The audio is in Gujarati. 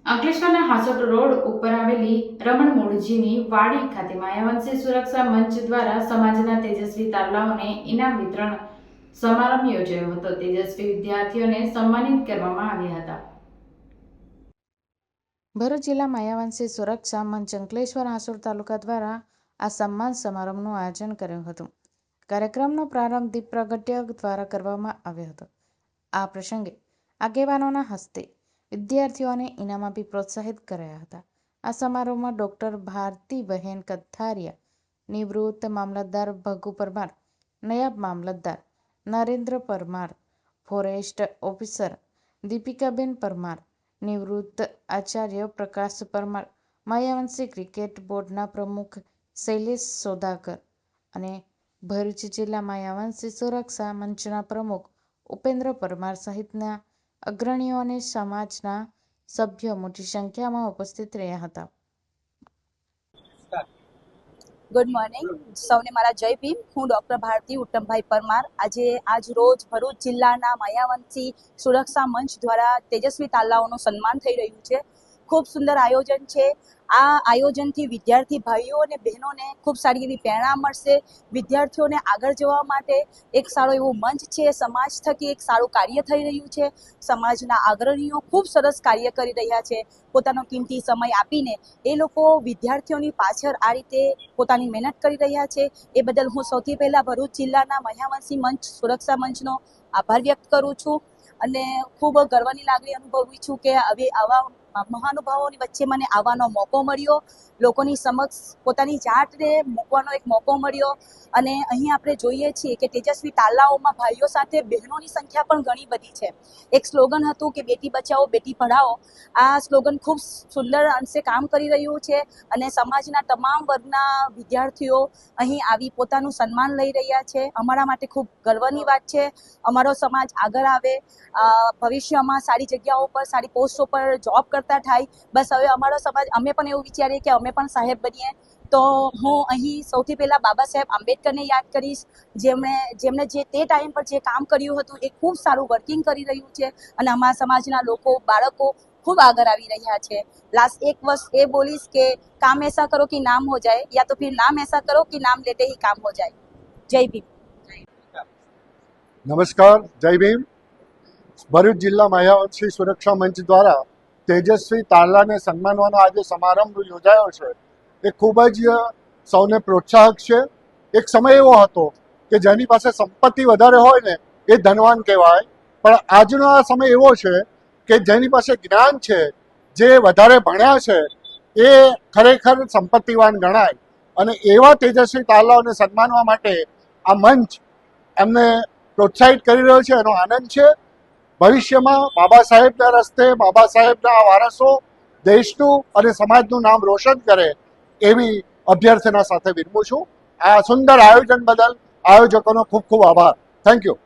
અંકલેશ્વરના હાસોટ રોડ ઉપર આવેલી રમણ મૂળજીની વાડી ખાતે માયાવંશી સુરક્ષા મંચ દ્વારા સમાજના તેજસ્વી તારલાઓને ઇનામ વિતરણ સમારંભ યોજાયો હતો। તેજસ્વી વિદ્યાર્થીઓને સન્માનિત કરવામાં આવ્યા હતા। ભરૂચ જિલ્લા માયાવંશી સુરક્ષા મંચ અંકલેશ્વર હાસોટ તાલુકા દ્વારા આ સન્માન સમારંભનું આયોજન કર્યું હતું। કાર્યક્રમનો પ્રારંભ દીપ પ્રાગટ્ય દ્વારા કરવામાં આવ્યો હતો। આ પ્રસંગે આગેવાનોના હસ્તે વિદ્યાર્થીઓને ઇનામ આપી પ્રોત્સાહિત કરાયા હતા। આ સમારોહમાં ડોક્ટર ભારતીબહેન કથારિયા, નિવૃત્ત મામલતદાર ભગુ પરમાર, નાયબ મામલતદાર નરેન્દ્ર પરમાર, ફોરેસ્ટ ઓફિસર દીપિકાબેન પરમાર, નિવૃત્ત આચાર્ય પ્રકાશ પરમાર, માયાવંશી ક્રિકેટ બોર્ડના પ્રમુખ શૈલેષ સોદાગર અને ભરૂચ જિલ્લા માયાવંશી સુરક્ષા મંચના પ્રમુખ ઉપેન્દ્ર પરમાર સહિતના અગ્રણીઓ અને સમાજના સભ્યો મોટી સંખ્યામાં ઉપસ્થિત રહ્યા હતા। ગુડ મોર્નિંગ, સૌને મારા જય ભીમ। હું ડૉક્ટર ભારતી ઉત્તમભાઈ પરમાર આજ રોજ ભરૂચ જિલ્લાના માયાવંશી સુરક્ષા મંચ દ્વારા તેજસ્વી તારલાઓનું સન્માન થઈ રહ્યું છે। ખૂબ સુંદર આયોજન છે। આ આયોજનથી વિદ્યાર્થી ભાઈઓ અને બહેનોને ખૂબ સારી એવી પ્રેરણા મળશે। વિદ્યાર્થીઓને આગળ જવા માટે એક સારો એવો મંચ છે। સમાજ થકી એક સારું કાર્ય થઈ રહ્યું છે। સમાજના અગ્રણીઓ ખૂબ સરસ કાર્ય કરી રહ્યા છે। પોતાનો કિંમતી સમય આપીને એ લોકો વિદ્યાર્થીઓની પાછળ આ રીતે પોતાની મહેનત કરી રહ્યા છે। એ બદલ હું સૌથી પહેલાં ભરૂચ જિલ્લાના માયાવંશી મંચ સુરક્ષા મંચનો આભાર વ્યક્ત કરું છું અને ખૂબ ગર્વની લાગણી અનુભવું છું કે હવે આવા મહાનુભાવોની વચ્ચે મને આવવાનો મોકો મળ્યો, લોકોની સમક્ષ પોતાની જાતને મૂકવાનો એક મોકો મળ્યો। અને અહીં આપણે જોઈએ છીએ કે તેજસ્વી તારલાઓમાં ભાઈઓ સાથે બહેનોની સંખ્યા પણ ઘણી બધી છે। એક સ્લોગન હતું કે બેટી બચાવો બેટી પઢાઓ। આ સ્લોગન ખૂબ સુંદર અંશે કામ કરી રહ્યું છે અને સમાજના તમામ વર્ગના વિદ્યાર્થીઓ અહીં આવી પોતાનું સન્માન લઈ રહ્યા છે। અમારા માટે ખૂબ ગર્વની વાત છે। અમારો સમાજ આગળ આવે, ભવિષ્યમાં સારી જગ્યાઓ પર સારી પોસ્ટો પર જોબ કરતા થાય। બસ હવે અમારો સમાજ અમે પણ એવું વિચારીએ કે અમે પણ સાહેબ બનીએ। તો હું અહીં સૌથી પહેલાં બાબા સાહેબ આંબેડકરને યાદ કરીશ, જેમણે જે તે ટાઈમ પર જે કામ કર્યું હતું એ ખૂબ સારું વર્કિંગ કરી રહ્યું છે અને અમારા સમાજના લોકો બાળકો खूब आगे આવી રહ્યા છે। लास्ट एक वर्ष ये बोलीस के काम ऐसा करो कि नाम हो जाए या तो फिर नाम ऐसा करो कि नाम लेते ही काम हो जाए। जय भीम। नमस्कार, जय भीम। भरूच जिला मायावंशी सुरक्षा मंच द्वारा तेजस्वी तारलाने सन्मानવાનો આજે સમારંભ યોજાયો છે એ ખૂબ જ સૌને પ્રોત્સાહક છે। એક સમય એવો હતો કે જેની પાસે સંપત્તિ વધારે હોય ને એ ધનવાન કહેવાય, પણ આજનો આ સમય એવો છે કે જેની પાસે જ્ઞાન છે, જે વધારે ભણ્યા છે એ ખરેખર સંપત્તિવાન ગણાય। અને એવા તેજસ્વી તારલાઓને સન્માનવા માટે આ મંચ એમને પ્રોત્સાહિત કરી રહ્યો છે, એનો આનંદ છે। ભવિષ્યમાં બાબા સાહેબના રસ્તે બાબા સાહેબના વારસો દેશનું અને સમાજનું નામ રોશન કરે એવી અભ્યર્થના સાથે વિરમું છું। આ સુંદર આયોજન બદલ આયોજકોનો ખૂબ ખૂબ આભાર। Thank you.